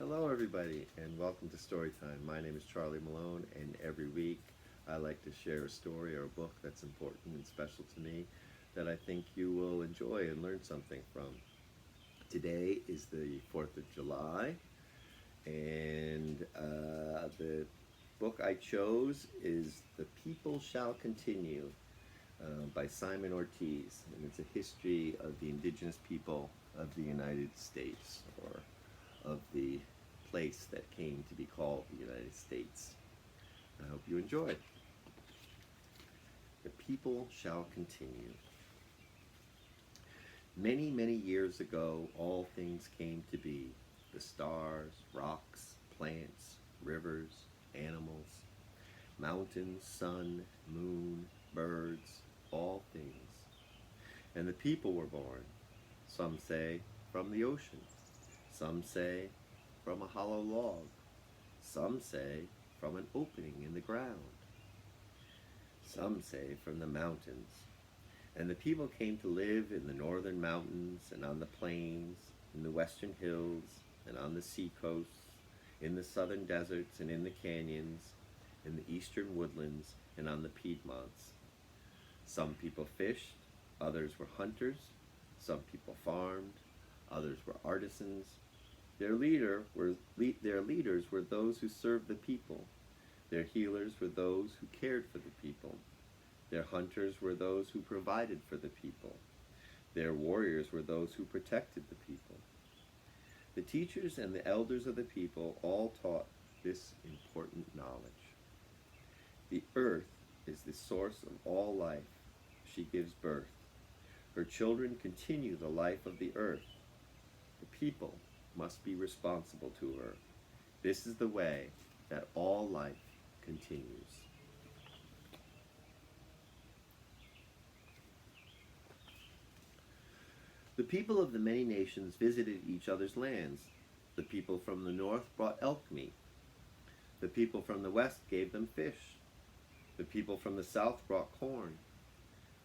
Hello, everybody, and welcome to Storytime. My name is Charlie Malone, and every week I like to share a story or a book that's important and special to me that I think you will enjoy and learn something from. Today is the 4th of July, and the book I chose is The People Shall Continue by Simon Ortiz, and it's a history of the indigenous people of the United States, or of the place that came to be called the United States. I hope you enjoy. The People Shall Continue. Many, many years ago, all things came to be. The stars, rocks, plants, rivers, animals, mountains, sun, moon, birds, all things. And the people were born. Some say from the ocean. Some say from a hollow log. Some say from an opening in the ground. Some say from the mountains. And the people came to live in the northern mountains and on the plains, in the western hills and on the seacoasts, in the southern deserts and in the canyons, in the eastern woodlands and on the Piedmonts. Some people fished, others were hunters, some people farmed, others were artisans. Their leaders were those who served the people. Their healers were those who cared for the people. Their hunters were those who provided for the people. Their warriors were those who protected the people. The teachers and the elders of the people all taught this important knowledge. The earth is the source of all life. She gives birth. Her children continue the life of the earth. The people must be responsible to her. This is the way that all life continues. The people of the many nations visited each other's lands. The people from the north brought elk meat. The people from the west gave them fish. The people from the south brought corn.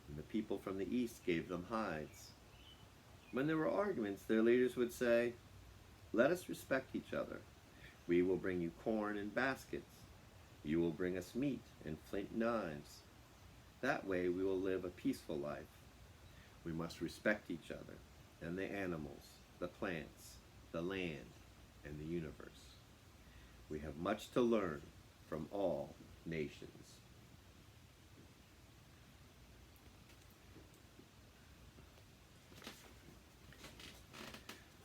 And the people from the east gave them hides. When there were arguments, their leaders would say, "Let us respect each other. We will bring you corn in baskets. You will bring us meat and flint knives. That way we will live a peaceful life. We must respect each other and the animals, the plants, the land, and the universe. We have much to learn from all nations."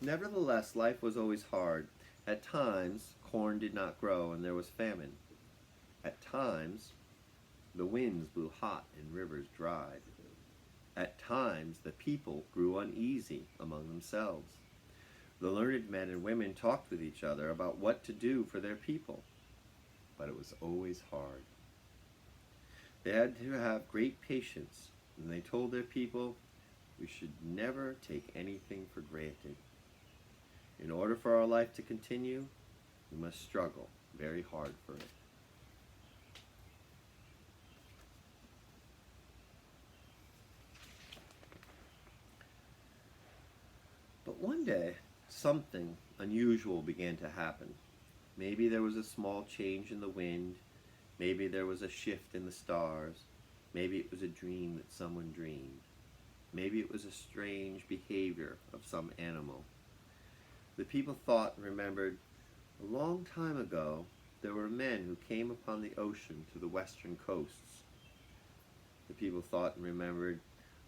Nevertheless, life was always hard. At times, corn did not grow and there was famine. At times, the winds blew hot and rivers dried. At times, the people grew uneasy among themselves. The learned men and women talked with each other about what to do for their people, but it was always hard. They had to have great patience, and they told their people, "We should never take anything for granted. In order for our life to continue, we must struggle very hard for it." But one day, something unusual began to happen. Maybe there was a small change in the wind. Maybe there was a shift in the stars. Maybe it was a dream that someone dreamed. Maybe it was a strange behavior of some animal. The people thought and remembered, a long time ago, there were men who came upon the ocean to the western coasts. The people thought and remembered,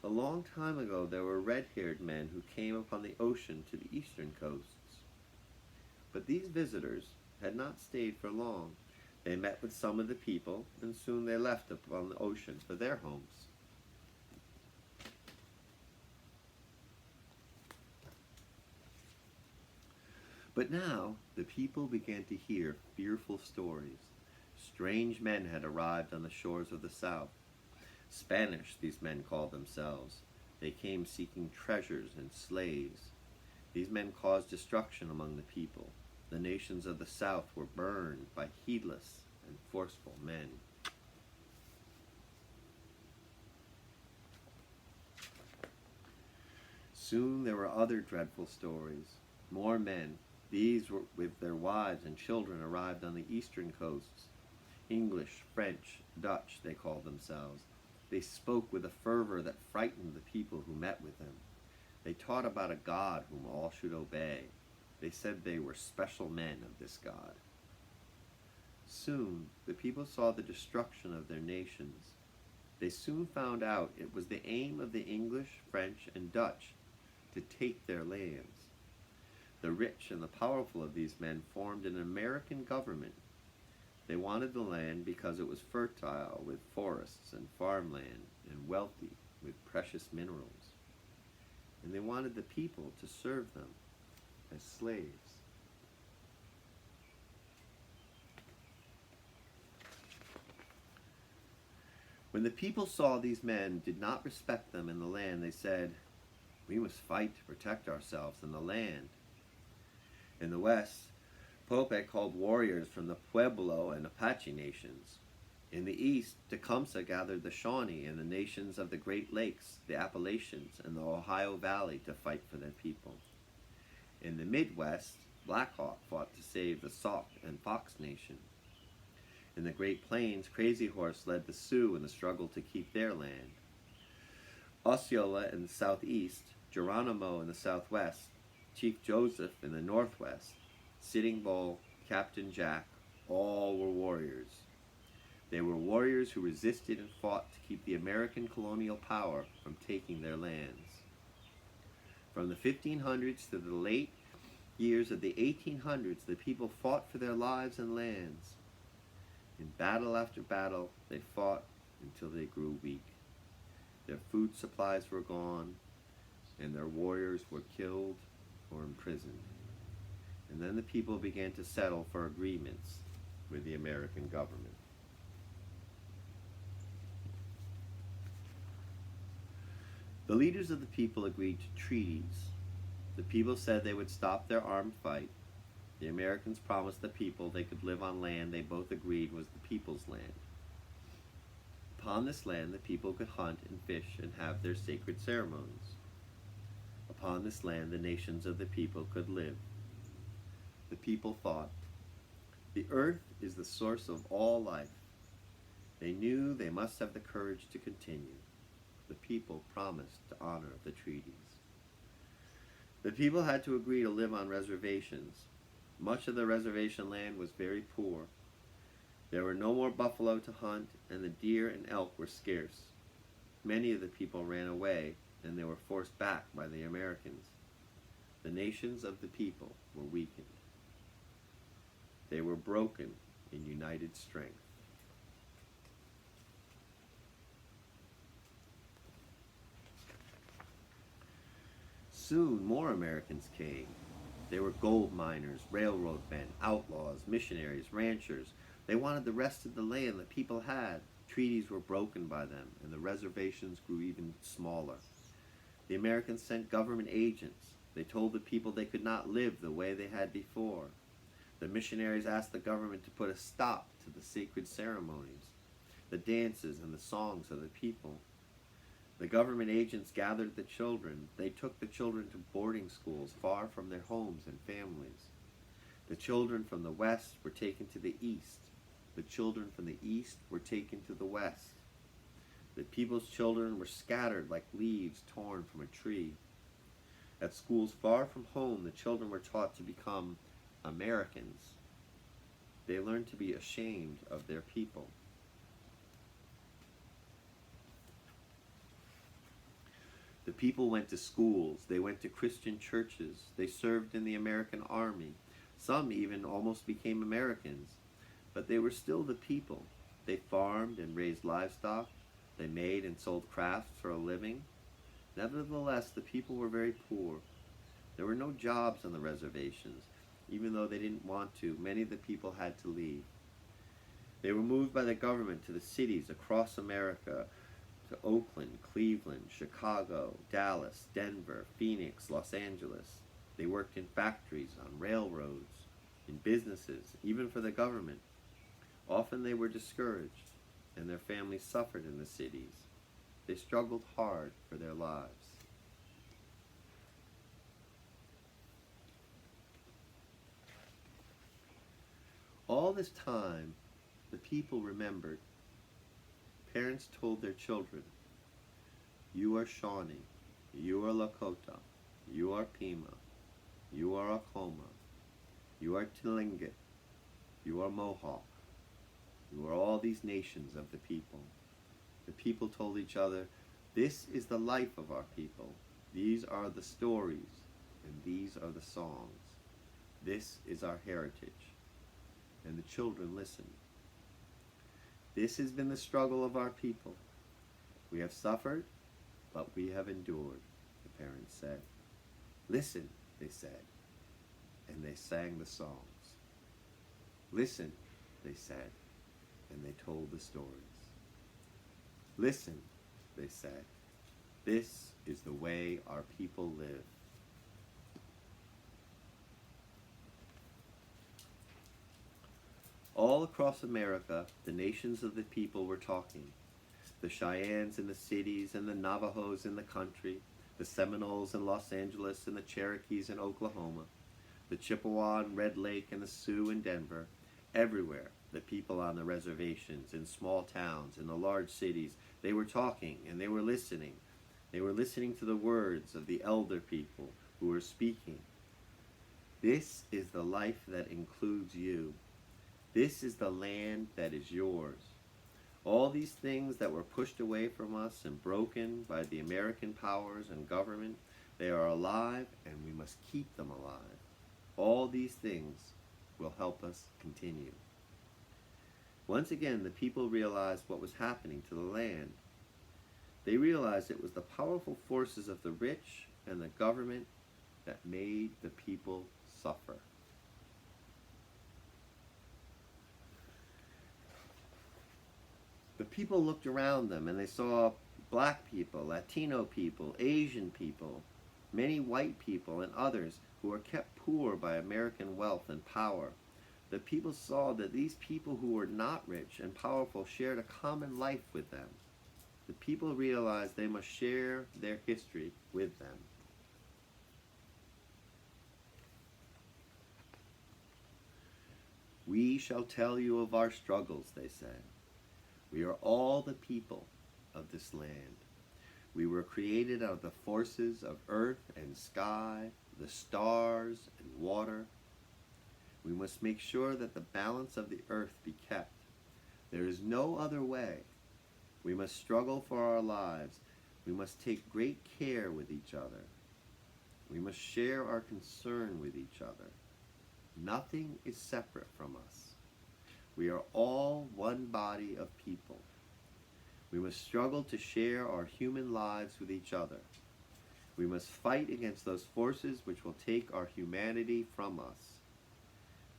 a long time ago, there were red-haired men who came upon the ocean to the eastern coasts. But these visitors had not stayed for long. They met with some of the people, and soon they left upon the ocean for their homes. But now the people began to hear fearful stories. Strange men had arrived on the shores of the south. Spanish, these men called themselves. They came seeking treasures and slaves. These men caused destruction among the people. The nations of the south were burned by heedless and forceful men. Soon there were other dreadful stories. More men, These, with their wives and children, arrived on the eastern coasts. English, French, Dutch, they called themselves. They spoke with a fervor that frightened the people who met with them. They taught about a God whom all should obey. They said they were special men of this God. Soon, the people saw the destruction of their nations. They soon found out it was the aim of the English, French, and Dutch to take their lands. The rich and the powerful of these men formed an American government. They wanted the land because it was fertile with forests and farmland and wealthy with precious minerals. And they wanted the people to serve them as slaves. When the people saw these men did not respect them in the land, they said, "We must fight to protect ourselves in the land." In the West, Pope called warriors from the Pueblo and Apache nations. In the East, Tecumseh gathered the Shawnee and the nations of the Great Lakes, the Appalachians, and the Ohio Valley to fight for their people. In the Midwest, Black Hawk fought to save the Sauk and Fox Nation. In the Great Plains, Crazy Horse led the Sioux in the struggle to keep their land. Osceola in the southeast, Geronimo in the southwest, Chief Joseph in the northwest, Sitting Bull, Captain Jack, all were warriors. They were warriors who resisted and fought to keep the American colonial power from taking their lands. From the 1500s to the late years of the 1800s, the people fought for their lives and lands. In battle after battle, they fought until they grew weak. Their food supplies were gone, and their warriors were killed or imprisoned. And then the people began to settle for agreements with the American government. The leaders of the people agreed to treaties. The people said they would stop their armed fight. The Americans promised the people they could live on land they both agreed was the people's land. Upon this land, the people could hunt and fish and have their sacred ceremonies. Upon this land, the nations of the people could live. The people thought, "The earth is the source of all life." They knew they must have the courage to continue. The people promised to honor the treaties. The people had to agree to live on reservations. Much of the reservation land was very poor. There were no more buffalo to hunt, and the deer and elk were scarce. Many of the people ran away, and they were forced back by the Americans. The nations of the people were weakened. They were broken in united strength. Soon more Americans came. They were gold miners, railroad men, outlaws, missionaries, ranchers. They wanted the rest of the land the people had. Treaties were broken by them, and the reservations grew even smaller. The Americans sent government agents. They told the people they could not live the way they had before. The missionaries asked the government to put a stop to the sacred ceremonies, the dances and the songs of the people. The government agents gathered the children. They took the children to boarding schools far from their homes and families. The children from the west were taken to the east. The children from the east were taken to the west. The people's children were scattered like leaves torn from a tree. At schools far from home, the children were taught to become Americans. They learned to be ashamed of their people. The people went to schools, they went to Christian churches, they served in the American army. Some even almost became Americans, but they were still the people. They farmed and raised livestock, they made and sold crafts for a living. Nevertheless, the people were very poor. There were no jobs on the reservations. Even though they didn't want to, many of the people had to leave. They were moved by the government to the cities across America, to Oakland, Cleveland, Chicago, Dallas, Denver, Phoenix, Los Angeles. They worked in factories, on railroads, in businesses, even for the government. Often they were discouraged, and their families suffered in the cities. They struggled hard for their lives. All this time, the people remembered. Parents told their children, you are Shawnee, you are Lakota, you are Pima, you are Acoma, you are Tlingit, you are Mohawk, you are all these nations of the people. The people told each other, this is the life of our people. These are the stories, and these are the songs. This is our heritage. And the children listened. This has been the struggle of our people. We have suffered, but we have endured, the parents said. Listen, they said, and they sang the songs. Listen, they said, and they told the stories. Listen, they said, this is the way our people live. All across America, the nations of the people were talking. The Cheyennes in the cities and the Navajos in the country, the Seminoles in Los Angeles and the Cherokees in Oklahoma, the Chippewa in Red Lake and the Sioux in Denver. Everywhere, the people on the reservations, in small towns, in the large cities, they were talking and they were listening. They were listening to the words of the elder people who were speaking. This is the life that includes you. This is the land that is yours. All these things that were pushed away from us and broken by the American powers and government, they are alive and we must keep them alive. All these things will help us continue. Once again, the people realized what was happening to the land. They realized it was the powerful forces of the rich and the government that made the people suffer. The people looked around them and they saw black people, Latino people, Asian people, many white people, and others who were kept poor by American wealth and power. The people saw that these people who were not rich and powerful shared a common life with them. The people realized they must share their history with them. We shall tell you of our struggles, they said. We are all the people of this land. We were created out of the forces of earth and sky, the stars and water. We must make sure that the balance of the earth be kept. There is no other way. We must struggle for our lives. We must take great care with each other. We must share our concern with each other. Nothing is separate from us. We are all one body of people. We must struggle to share our human lives with each other. We must fight against those forces which will take our humanity from us.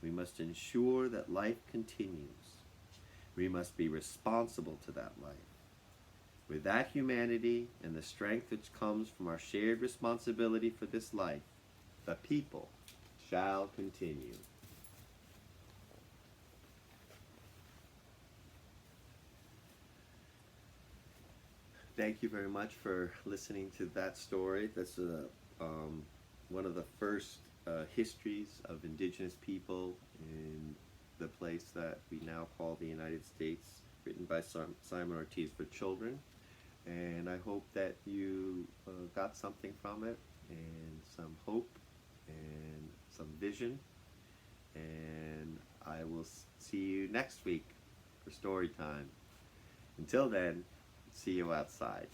We must ensure that life continues. We must be responsible to that life. With that humanity and the strength which comes from our shared responsibility for this life, the people shall continue. Thank you very much for listening to that story. That's one of the first histories of indigenous people in the place that we now call the United States, written by Simon Ortiz for children. And I hope that you got something from it, and some hope, and some vision. And I will see you next week for story time. Until then, see you outside.